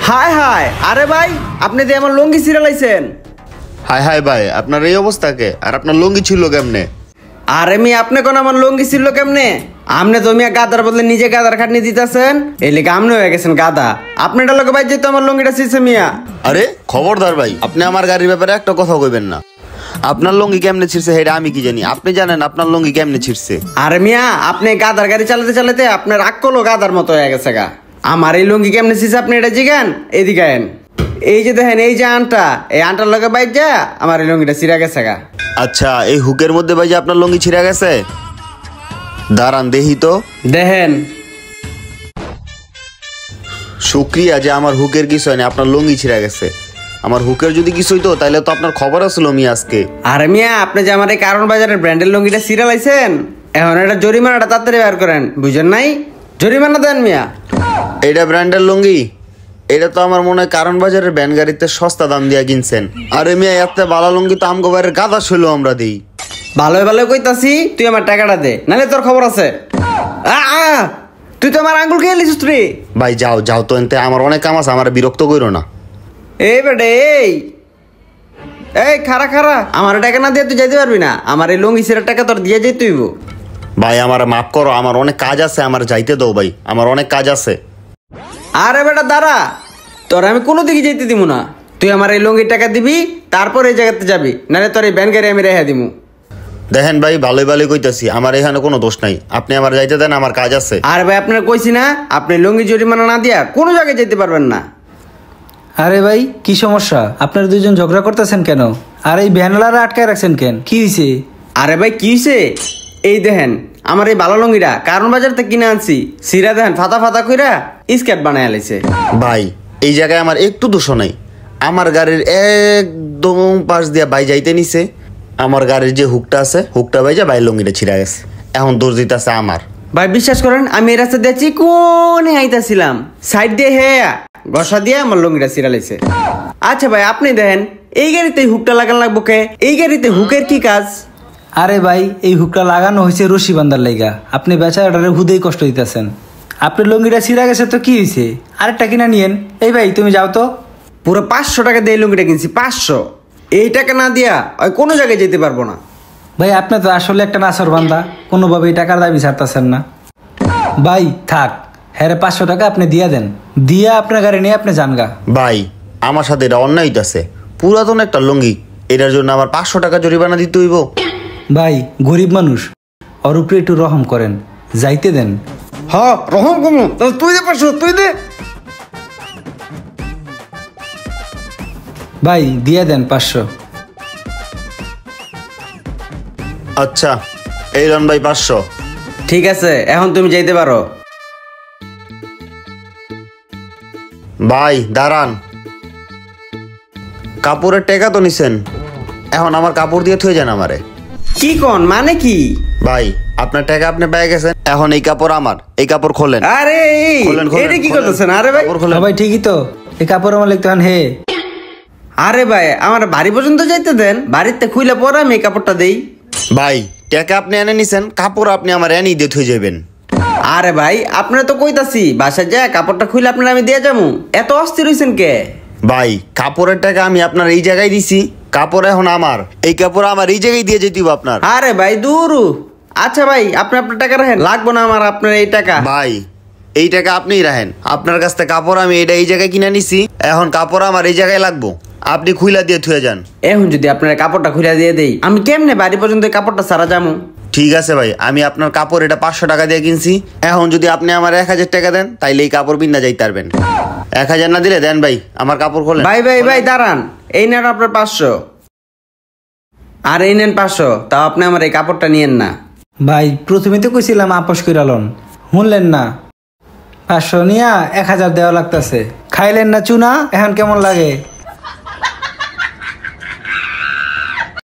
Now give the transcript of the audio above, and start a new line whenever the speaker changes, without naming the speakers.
হায় হায়, আরে ভাই আপনি যে আমার লুঙ্গি ছিঁড়ালাইছেন।
হাই হাই ভাই, আপনার এই অবস্থাকে আর আপনার লুঙ্গি ছিল কেমনে?
আরে মি আপনি কোন আমার লুঙ্গি ছিল কেমনে? আপনি তো মিয়া গাদার বদলে নিজে গাদার খাটনি দিতেছেন, এই লেগে আপনি হয়ে গেছেন গাদা। আপনি এটা লোকে ভাই যেহেতু আমার লুঙ্গিটা ছিঁড়ছে মিয়া।
আরে খবরদার ভাই, আপনি আমার গাড়ির ব্যাপারে একটা কথা কইবেন না। আপনার লুঙ্গি কেমনে ছিড়ছে সেটা আমি কি জানি? আপনি জানেন আপনার লুঙ্গি কেমনে ছিড়ছে?
আরে মিয়া আপনি গাদার গাড়ি চালাতে চালাতে আপনার আকলো গাদার মতো হয়ে গেছে গা। আমার এই লুঙ্গি কেমনে ছিঁড়ছে আপনি এটা জিগান। এদিকে আয়েন, এই যে দেখেন এই যে আনটা, এই আনটার লগে বাইর যা আমার এই লুঙ্গিটা ছিঁড়া গেছে গা।
আচ্ছা, এই হুকের মধ্যে ভাই যে আপনার লুঙ্গি ছিঁড়া গেছে, দাঁড়ান দেখি তো।
দেখেন,
শুক্রিয়া যে আমার হুকের কিছু হয়নি, আপনার লুঙ্গি ছিঁড়া গেছে। আমার হুকের যদি কিছু হইতো তাহলে তো আপনার খবর আসলো মি আজকে।
আরে মিয়া আপনি যে আমার এই কারণ বাজারের ব্র্যান্ডের লুঙ্গিটা ছিঁড়ালাইছেন, এখন এটা জরিমানাটা তাড়াতাড়ি বের করেন, বুঝেন নাই? জরিমানা দেন মিয়া।
এটা ব্র্যান্ডের লুঙ্গি? এটা তো আমার মনে হয় কারণ বাজারের ব্যান গাড়িতে সস্তা দাম দিয়া কিনছেন। আরে মিয়া এত বালা লুঙ্গি তো আমগো বাইরের গাদা শৈল আমরা দিই।
ভালো ভালো কইতাছি, তুই আমার টাকাটা দে, নাহলে তোর খবর আছে। তুই তো আমার আঙ্গুল খেয়ে লিছিস রে।
ভাই যাও যাও তো, এনতে আমার অনেক কাম আছে, আমার বিরক্ত করো না।
এই বেটে এই এই খারা খারা, আমার টাকা না দিয়ে তুই যাইতে পারবি না। আমার এই লুঙ্গি ছিঁড়ার টাকা তোর দিয়ে যেতে হইব।
ভাই আমার মাফ করো, আমার অনেক কাজ আছে, আমার যাইতে দাও ভাই, আমার অনেক কাজ আছে।
আরে বেটা দাঁড়া, তোর আমি কোনো দিকে যেতে দিব না। তুই আমার এই লুঙ্গির টাকা দিবি, তারপর এই জায়গাতে যাবি, নাহলে তোর এই ব্যান গাড়ি আমি রেখে দিবো।
দেখেন ভাই, ভালোই ভালোই কইতাছি, আমার এখানে কোনো দোষ নাই, আপনি আমার যাইতে দেন, আমার কাজ আছে।
আর ভাই আপনার কইছি না, আপনি লুঙ্গি জরিমানা না দিয়া কোনো জায়গায় যেতে পারবেন না।
আরে ভাই কি সমস্যা? আপনারা দুজন ঝগড়া করতেছেন কেন? আর এই ভ্যানওয়ালারা আটকায় রাখছেন কেন? কি হয়েছে?
আরে ভাই কি হয়েছে, এই দেখেন আমার এই ভালো লুঙ্গিটা কারণ বাজার থেকে কিনে আনছি, সিরা দেখেন ফাতা ফাতা কইরা স্কেপ বানায় আলাইছে।
ভাই এই জায়গায় আমার একটু দোষ নাই, আমার গাড়ির একদম পাশ দিয়া ভাই যাইতে নিছে, আমার গাড়ির যে হুকটা আছে হুকটা ভাই যা ভাই লুঙ্গিটা ছিঁড়া গেছে, এখন দোষ দিতেছে আমার।
ভাই বিশ্বাস করেন, আমি এই রাস্তা দিয়েছি কোনে আইতাছিলাম, সাইড দিয়ে ঘষা দিয়ে আমার লুঙ্গিটা ছিঁড়া লাইছে। আচ্ছা ভাই আপনি দেখেন, এই গাড়িতে হুকটা লাগান লাগবো কে? এই গাড়িতে হুকের কি কাজ?
আরে ভাই এই হুকটা লাগানো হয়েছে রশি বান্ধার লাইগা, আপনি বেচারাটারে হুদেই কষ্ট দিতেছেন। আপনার লুঙ্গিটা ছিঁড়া গেছে তো কি হয়েছে, আরেকটা কিনা নিয়েন। এই ভাই তুমি যাও তো।
পুরো 500 টাকা দিয়ে লুঙ্গিটা কিনছি, 500। এই টাকা না দিয়া ওই কোনো জায়গায় যেতে পারবো না।
ভাই আপনি তো আসলে একটা নাসর বান্দা, কোনোভাবেই টাকার দাবি ছাড়তেছেন না। ভাই থাক, হ্যাঁ 500 টাকা আপনি দিয়া দেন, দিয়া আপনার গাড়ি নিয়ে আপনি যান গা।
ভাই আমার সাথে এটা অন্যায় হইতাছে, পুরাতন একটা লুঙ্গি, এটার জন্য আমার 500 টাকা জরিমানা দিতে হইব?
ভাই গরিব মানুষ, ওর উপরে একটু রহম করেন, যাইতে দেন।
হ্যাঁ রহম কমু, তুই দে 500, তুই দে।
ভাই দিয়া দেন 500।
আচ্ছা এই রন ভাই 500।
ঠিক আছে, এখন তুমি যাইতে পারো।
ভাই দাঁড়ান, কাপড়ের টাকা তো নিছেন, এখন আমার কাপড় দিয়ে থয়ে যান আমারে।
কি কোন মানে কি?
ভাই আপনার টাকা আপনি পেয়ে গেছেন, এখন এই কাপড় আমার, এই কাপড় খোলেন।
আরে
খোলেন, খোলেন,
এটা কি
খোলেন।
করতেছেন? আরে ভাই
কাপড় খোলেন।
ভাই ঠিকই তো, এই কাপড় আমার লিখতে হন হে।
আরে ভাই আমার বাড়ি পর্যন্ত যাইতে দেন, বাড়িতে খুইলে পরে আমি এই কাপড়টা দেই।
ভাই টাকা আপনি এনে নিছেন, কাপড় আপনি আমার এনে দিয়ে থয়ে যাবেন।
আরে ভাই আপনারা তো কইতাছি বাসায় যা কাপড়টা খুইলে আপনারা আমি দিয়ে যাবো, এত অস্থির হইছেন কে?
ভাই কাপড়ের টাকা আমি আপনার এই জায়গায় দিছি, কাপড় এখন আমার, এই কাপড় আমার এই জায়গায় দিয়ে যেতে হবে আপনার।
আরে ভাই দূরু। আচ্ছা ভাই আপনি আপনার টাকা রাখেন, লাগবো না আমার আপনার এই টাকা।
ভাই এই টাকা আপনিই রাখেন, আপনার কাছ থেকে কাপড় আমি এটা এই জায়গায় কিনে নিছি, এখন কাপড় আমার এই জায়গায় লাগবো, আপনি খুইলা দিয়ে থুয়ে যান।
এখন যদি আপনার কাপড়টা খুলে দিয়ে দেই, আমি কেমনে বাড়ি পর্যন্ত এই কাপড়টা সারা যাবো?
ঠিক আছে ভাই, আমি আপনার কাপড় এটা 500 টাকা দিয়ে কিনছি, এখন যদি আপনি আমার 1000 টাকা দেন তাইলে এই কাপড় বিন্না যাইতে পারবেন। 1000 না দিলে দেন ভাই, আমার কাপড় খোলেন।
ভাই ভাই ভাই দাঁড়ান, এই নেন আপনার 500, আর এই নেন 500, তাও আপনি আমার এই কাপড়টা নিয়েন না।
ভাই প্রথমে তো কইছিলাম আপোষ কইরালন, শুনলেন না? 500 নিয়া 1000 দেওয়া লাগতেছে, খাইলেন না চুনা, এখন কেমন লাগে?